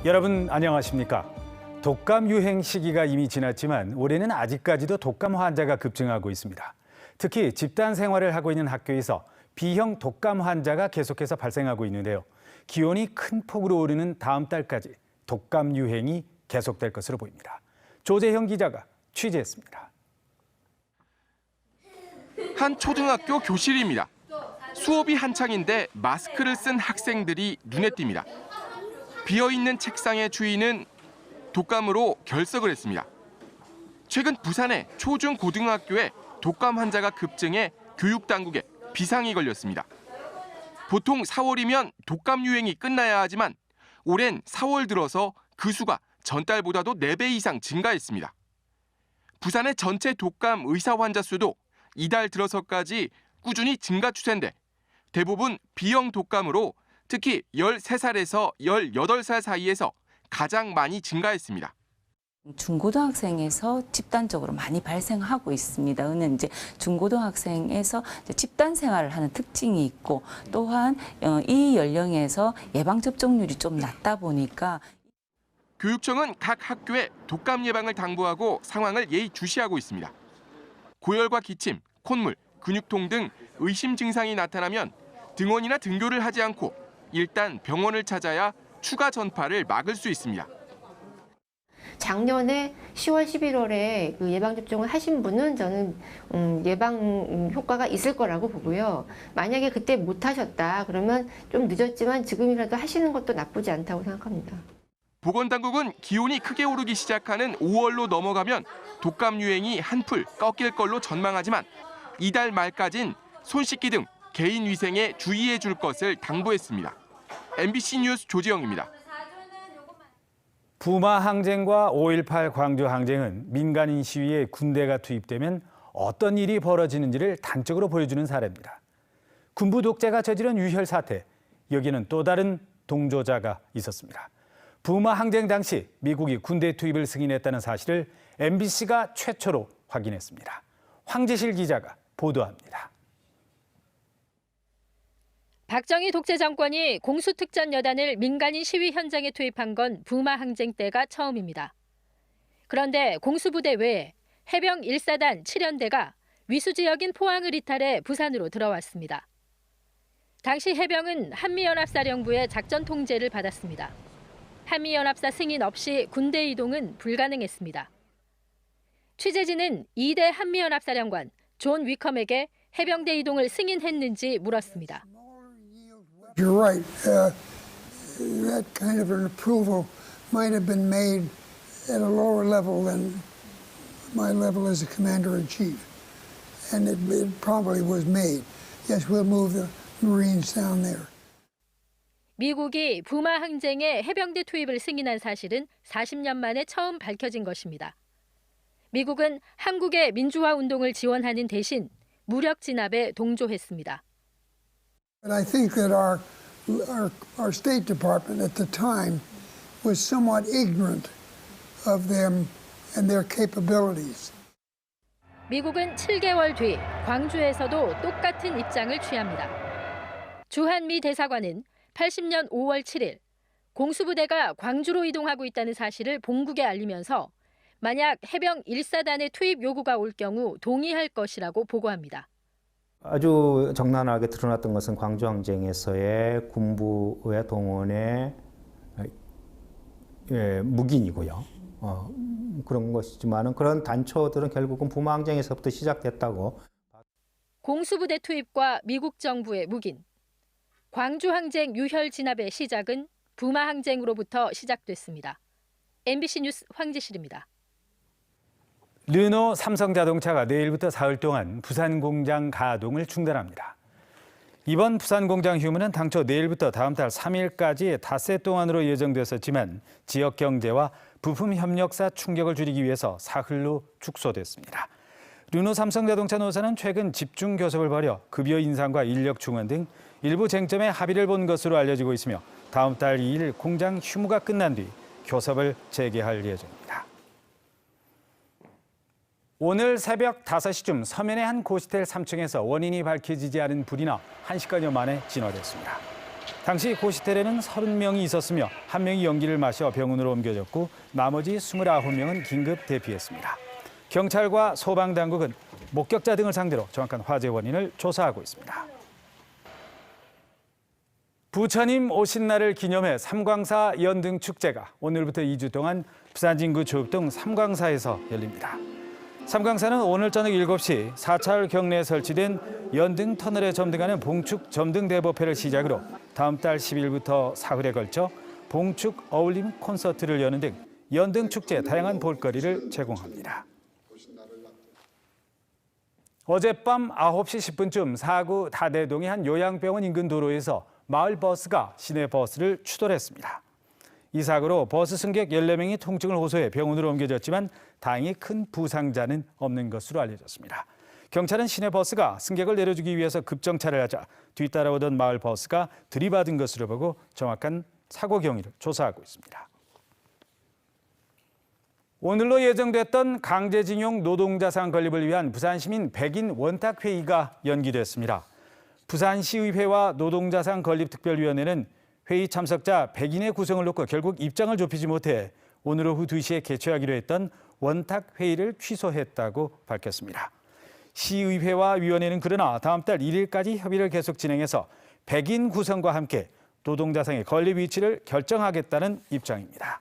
여러분 안녕하십니까? 독감 유행 시기가 이미 지났지만 올해는 아직까지도 독감 환자가 급증하고 있습니다. 특히 집단 생활을 하고 있는 학교에서 B형 독감 환자가 계속해서 발생하고 있는데요. 기온이 큰 폭으로 오르는 다음 달까지 독감 유행이 계속될 것으로 보입니다. 조재형 기자가 취재했습니다. 한 초등학교 교실입니다. 수업이 한창인데 마스크를 쓴 학생들이 눈에 띕니다. 비어있는 책상의 주인은 독감으로 결석을 했습니다. 최근 부산의 초중 고등학교에 독감 환자가 급증해 교육당국에 비상이 걸렸습니다. 보통 4월이면 독감 유행이 끝나야 하지만 올해는 4월 들어서 그 수가 전달보다도 4배 이상 증가했습니다. 부산의 전체 독감 의사 환자 수도 이달 들어서까지 꾸준히 증가 추세인데 대부분 B형 독감으로 특히 13살에서 18살 사이에서 가장 많이 증가했습니다. 중고등학생에서 집단적으로 많이 발생하고 있습니다. 는 이제 중고등학생에서 집단 생활을 하는 특징이 있고 또한 이 연령에서 예방 접종률이 좀 낮다 보니까 교육청은 각 학교에 독감 예방을 당부하고 상황을 예의주시하고 있습니다. 고열과 기침, 콧물, 근육통 등 의심 증상이 나타나면 등원이나 등교를 하지 않고 일단 병원을 찾아야 추가 전파를 막을 수 있습니다. 작년에 10월, 11월에 그 예방접종을 하신 분은 저는 예방 효과가 있을 거라고 보고요. 만약에 그때 못 하셨다 그러면 좀 늦었지만 지금이라도 하시는 것도 나쁘지 않다고 생각합니다. 보건당국은 기온이 크게 오르기 시작하는 5월로 넘어가면 독감 유행이 한풀 꺾일 걸로 전망하지만 이달 말까진 손 씻기 등 개인 위생에 주의해 줄 것을 당부했습니다. MBC 뉴스 조지영입니다. 부마 항쟁과 5.18 광주 항쟁은 민간인 시위에 군대가 투입되면 어떤 일이 벌어지는지를 단적으로 보여주는 사례입니다. 군부 독재가 저지른 유혈 사태, 여기는 또 다른 동조자가 있었습니다. 부마 항쟁 당시 미국이 군대 투입을 승인했다는 사실을 MBC가 최초로 확인했습니다. 황재실 기자가 보도합니다. 박정희 독재 정권이 공수특전여단을 민간인 시위 현장에 투입한 건 부마 항쟁 때가 처음입니다. 그런데 공수부대 외에 해병 1사단 7연대가 위수 지역인 포항을 이탈해 부산으로 들어왔습니다. 당시 해병은 한미연합사령부의 작전 통제를 받았습니다. 한미연합사 승인 없이 군대 이동은 불가능했습니다. 취재진은 2대 한미연합사령관 존 위컴에게 해병대 이동을 승인했는지 물었습니다. You're right. That kind of an approval might have been made at a lower level than my level as a commander-in-chief. And it probably was made. Yes, we'll move the Marines down there. 미국이 부마 항쟁에 해병대 투입을 승인한 사실은 40년 만에 처음 밝혀진 것입니다. 미국은 한국의 민주화 운동을 지원하는 대신 무력 진압에 동조했습니다. But I think that our State Department at the time was somewhat ignorant of them and their capabilities. 미국은 7개월 뒤 광주에서도 똑같은 입장을 취합니다. 주한미 대사관은 80년 5월 7일 공수부대가 광주로 이동하고 있다는 사실을 본국에 알리면서 만약 해병 1사단의 투입 요구가 올 경우 동의할 것이라고 보고합니다. 아주 적나라하게 드러났던 것은 광주항쟁에서의 군부의 동원의 묵인이고요. 그런 것이지만 그런 단초들은 결국은 부마항쟁에서부터 시작됐다고. 공수부대 투입과 미국 정부의 묵인. 광주항쟁 유혈 진압의 시작은 부마항쟁으로부터 시작됐습니다. MBC 뉴스 황지실입니다. 르노 삼성자동차가 내일부터 사흘 동안 부산 공장 가동을 중단합니다. 이번 부산 공장 휴무는 당초 내일부터 다음 달 3일까지 닷새 동안으로 예정됐었지만 지역 경제와 부품 협력사 충격을 줄이기 위해서 사흘로 축소됐습니다. 르노 삼성자동차 노사는 최근 집중 교섭을 벌여 급여 인상과 인력 충원 등 일부 쟁점에 합의를 본 것으로 알려지고 있으며 다음 달 2일 공장 휴무가 끝난 뒤 교섭을 재개할 예정입니다. 오늘 새벽 5시쯤 서면의 한 고시텔 3층에서 원인이 밝혀지지 않은 불이 나 1시간여 만에 진화됐습니다. 당시 고시텔에는 30명이 있었으며 1명이 연기를 마셔 병원으로 옮겨졌고 나머지 29명은 긴급 대피했습니다. 경찰과 소방당국은 목격자 등을 상대로 정확한 화재 원인을 조사하고 있습니다. 부처님 오신 날을 기념해 삼광사 연등 축제가 오늘부터 2주 동안 부산 진구 조읍동 삼광사에서 열립니다. 삼광사는 오늘 저녁 7시 사찰 경내에 설치된 연등 터널에 점등하는 봉축 점등 대보패를 시작으로 다음 달 10일부터 사흘에 걸쳐 봉축 어울림 콘서트를 여는 등 연등 축제에 다양한 볼거리를 제공합니다. 어젯밤 9시 10분쯤 사구 다대동의 한 요양병원 인근 도로에서 마을 버스가 시내 버스를 추돌했습니다. 이 사고로 버스 승객 14명이 통증을 호소해 병원으로 옮겨졌지만 다행히 큰 부상자는 없는 것으로 알려졌습니다. 경찰은 시내 버스가 승객을 내려주기 위해서 급정차를 하자 뒤따라오던 마을 버스가 들이받은 것으로 보고 정확한 사고 경위를 조사하고 있습니다. 오늘로 예정됐던 강제징용 노동자산 건립을 위한 부산시민 100인 원탁회의가 연기됐습니다. 부산시의회와 노동자산 건립특별위원회는 회의 참석자 100인의 구성을 놓고 결국 입장을 좁히지 못해 오늘 오후 2시에 개최하기로 했던 원탁회의를 취소했다고 밝혔습니다. 시의회와 위원회는 그러나 다음 달 1일까지 협의를 계속 진행해서 100인 구성과 함께 노동자산의 건립 위치를 결정하겠다는 입장입니다.